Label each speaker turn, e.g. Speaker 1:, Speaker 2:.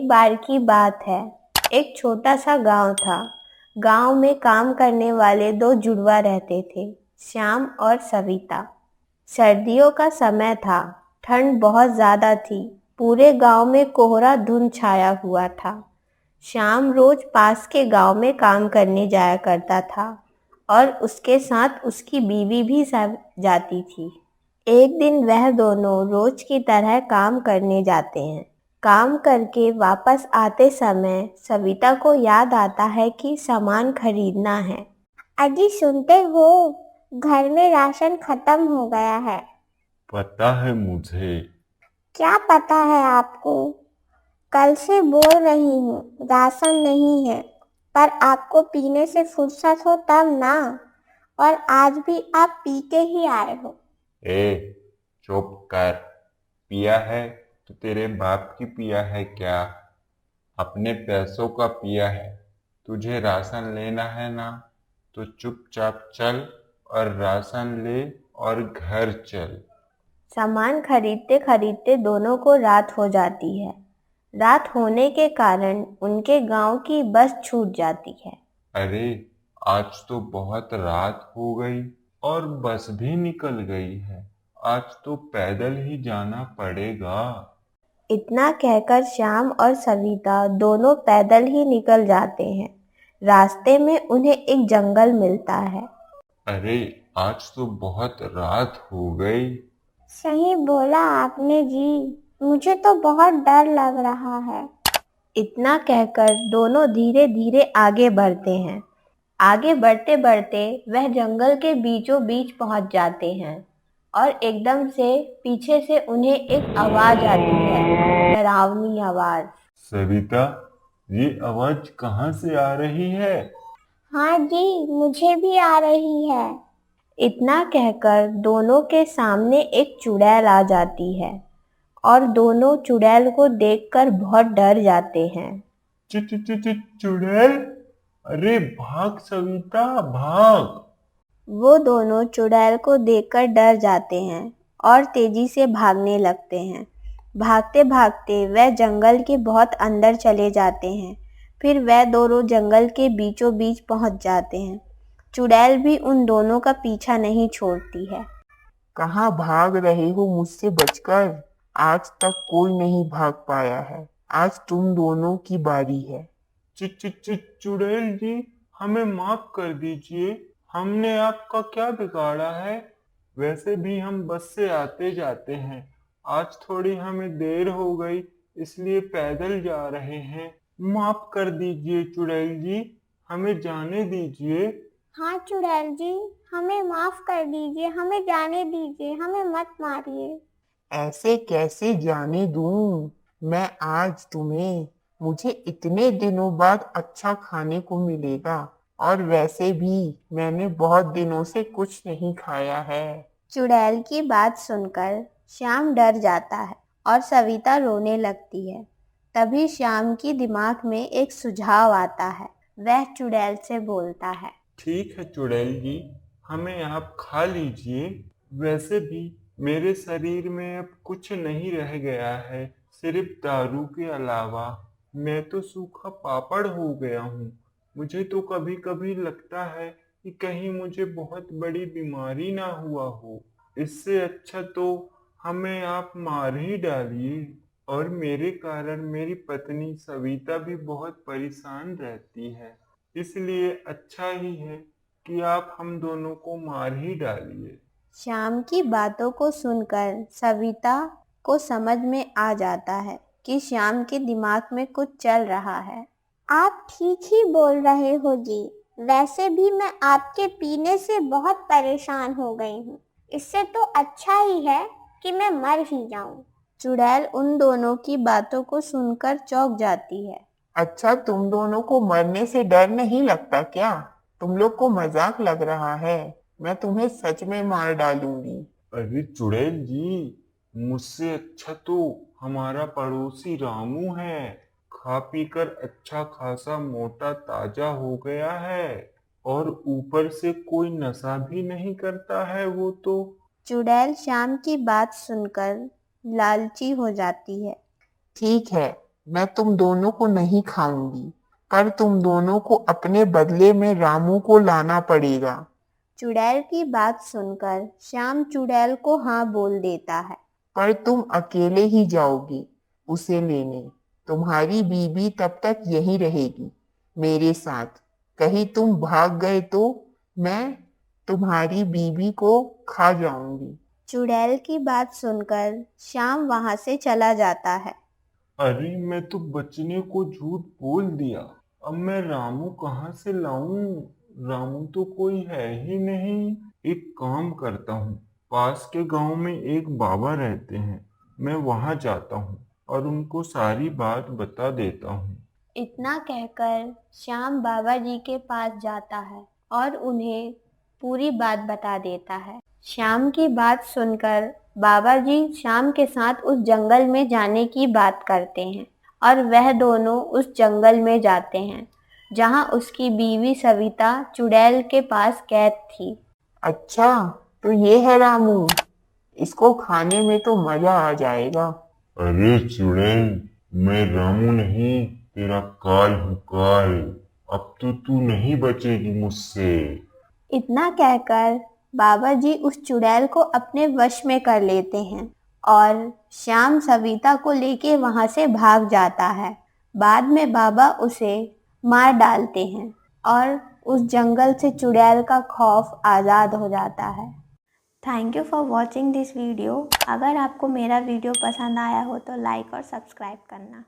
Speaker 1: बार की बात है। एक छोटा सा गांव था। गांव में काम करने वाले दो जुड़वा रहते थे, श्याम और सविता। सर्दियों का समय था। ठंड बहुत ज्यादा थी। पूरे गांव में कोहरा धुंध छाया हुआ था। श्याम रोज पास के गांव में काम करने जाया करता था और उसके साथ उसकी बीवी भी सब जाती थी। एक दिन वह दोनों रोज की तरह काम करने जाते हैं। काम करके वापस आते समय सविता को याद आता है कि सामान खरीदना है।
Speaker 2: अजी सुनते हो, घर में राशन खत्म हो गया है।
Speaker 3: पता है मुझे।
Speaker 2: क्या पता है आपको? कल से बोल रही हूँ राशन नहीं है, पर आपको पीने से फुर्सत हो तब ना। और आज भी आप पी के ही आए हो।
Speaker 3: ए, चुप कर। पिया है तो तेरे बाप की पिया है क्या? अपने पैसों का पिया है। तुझे राशन लेना है ना, तो चुपचाप चल और राशन ले और घर चल।
Speaker 1: सामान खरीदते खरीदते दोनों को रात हो जाती है। रात होने के कारण उनके गांव की बस छूट जाती है।
Speaker 3: अरे, आज तो बहुत रात हो गई और बस भी निकल गई है। आज तो पैदल ही जाना पड़ेगा।
Speaker 1: इतना कहकर श्याम और सविता दोनों पैदल ही निकल जाते हैं। रास्ते में उन्हें एक जंगल मिलता है।
Speaker 3: अरे, आज तो बहुत रात हो गई।
Speaker 2: सही बोला आपने जी, मुझे तो बहुत डर लग रहा है।
Speaker 1: इतना कहकर दोनों धीरे धीरे आगे बढ़ते हैं। आगे बढ़ते बढ़ते वह जंगल के बीचों बीच पहुंच जाते हैं और एकदम से पीछे से उन्हें एक आवाज आती है, डरावनी आवाज।
Speaker 3: सविता, ये आवाज कहाँ से आ रही है?
Speaker 2: हाँ जी, मुझे भी आ रही है।
Speaker 1: इतना कहकर दोनों के सामने एक चुड़ैल आ जाती है और दोनों चुड़ैल को देखकर बहुत डर जाते हैं।
Speaker 3: चुड़ैल! अरे भाग सविता, भाग!
Speaker 1: वो दोनों चुड़ैल को देखकर डर जाते हैं और तेजी से भागने लगते हैं। भागते भागते वह जंगल के बहुत अंदर चले जाते हैं। फिर वह दोनों जंगल के बीचों बीच पहुंच जाते हैं। चुड़ैल भी उन दोनों का पीछा नहीं छोड़ती है।
Speaker 4: कहाँ भाग रहे हो मुझसे बचकर? आज तक कोई नहीं भाग पाया है। आज तुम दोनों की बारी है।
Speaker 3: चुड़ैल जी, हमें माफ कर दीजिए। हमने आपका क्या बिगाड़ा है? वैसे भी हम बस से आते जाते हैं। आज थोड़ी हमें देर हो गई, इसलिए पैदल जा रहे हैं। माफ कर दीजिए चुड़ैल जी, हमें जाने दीजिए।
Speaker 2: हाँ चुड़ैल जी, हमें माफ कर दीजिए, हमें जाने दीजिए, हमें मत मारिए।
Speaker 4: ऐसे कैसे जाने दूं मैं आज तुम्हें? मुझे इतने दिनों बाद अच्छा खाने को मिलेगा, और वैसे भी मैंने बहुत दिनों से कुछ नहीं खाया है।
Speaker 1: चुड़ैल की बात सुनकर श्याम डर जाता है और सविता रोने लगती है। तभी श्याम की दिमाग में एक सुझाव आता है। वह चुड़ैल से बोलता है,
Speaker 3: ठीक है चुड़ैल जी, हमें आप खा लीजिए। वैसे भी मेरे शरीर में अब कुछ नहीं रह गया है, सिर्फ दारू के अलावा। मैं तो सूखा पापड़ हो गया हूँ। मुझे तो कभी कभी लगता है कि कहीं मुझे बहुत बड़ी बीमारी ना हुआ हो। इससे अच्छा तो हमें आप मार ही डालिए। और मेरे कारण मेरी पत्नी सविता भी बहुत परेशान रहती है, इसलिए अच्छा ही है कि आप हम दोनों को मार ही डालिए।
Speaker 1: श्याम की बातों को सुनकर सविता को समझ में आ जाता है कि श्याम के दिमाग में कुछ चल रहा है।
Speaker 2: आप ठीक ही बोल रहे हो जी। वैसे भी मैं आपके पीने से बहुत परेशान हो गई हूँ। इससे तो अच्छा ही है कि मैं मर ही जाऊं।
Speaker 1: चुड़ैल उन दोनों की बातों को सुनकर चौंक जाती है।
Speaker 4: अच्छा, तुम दोनों को मरने से डर नहीं लगता क्या? तुम लोग को मजाक लग रहा है। मैं तुम्हें सच में मार डालूंगी।
Speaker 3: अरे चुड़ैल जी, मुझसे अच्छा तो हमारा पड़ोसी रामू है। खा पीकर अच्छा खासा मोटा ताजा हो गया है, और ऊपर से कोई नशा भी नहीं करता है वो तो।
Speaker 1: चुड़ैल श्याम की बात सुनकर लालची हो जाती है।
Speaker 4: ठीक है, मैं तुम दोनों को नहीं खाऊंगी, पर तुम दोनों को अपने बदले में रामू को लाना पड़ेगा।
Speaker 1: चुड़ैल की बात सुनकर श्याम चुड़ैल को हाँ बोल देता है।
Speaker 4: पर तुम अकेले ही जाओगे उसे लेने। तुम्हारी बीबी तब तक यहीं रहेगी मेरे साथ। कहीं तुम भाग गए तो मैं तुम्हारी बीबी को खा जाऊंगी।
Speaker 1: चुड़ैल की बात सुनकर श्याम वहां से चला जाता है।
Speaker 3: अरे मैं तो बचने को झूठ बोल दिया। अब मैं रामू कहाँ से लाऊं? रामू तो कोई है ही नहीं। एक काम करता हूँ, पास के गांव में एक बाबा रहते हैं, मैं वहां जाता हूँ और उनको सारी बात बता देता हूँ।
Speaker 1: इतना कहकर श्याम बाबा जी के पास जाता है और उन्हें पूरी बात बता देता है। श्याम की बात सुनकर बाबा जी श्याम के साथ उस जंगल में जाने की बात करते हैं और वह दोनों उस जंगल में जाते हैं जहां उसकी बीवी सविता चुड़ैल के पास कैद थी।
Speaker 4: अच्छा, तो ये है रामू। इसको खाने में तो मजा आ जाएगा।
Speaker 3: अरे चुड़ैल, मैं रामू नहीं, तेरा काल हूँ काल। अब तो तू नहीं बचेगी मुझसे।
Speaker 1: इतना कहकर बाबा जी उस चुड़ैल को अपने वश में कर लेते हैं और श्याम सविता को लेके वहां से भाग जाता है। बाद में बाबा उसे मार डालते हैं और उस जंगल से चुड़ैल का खौफ आज़ाद हो जाता है। Thank you for watching this video. अगर आपको मेरा वीडियो पसंद आया हो तो लाइक और सब्सक्राइब करना।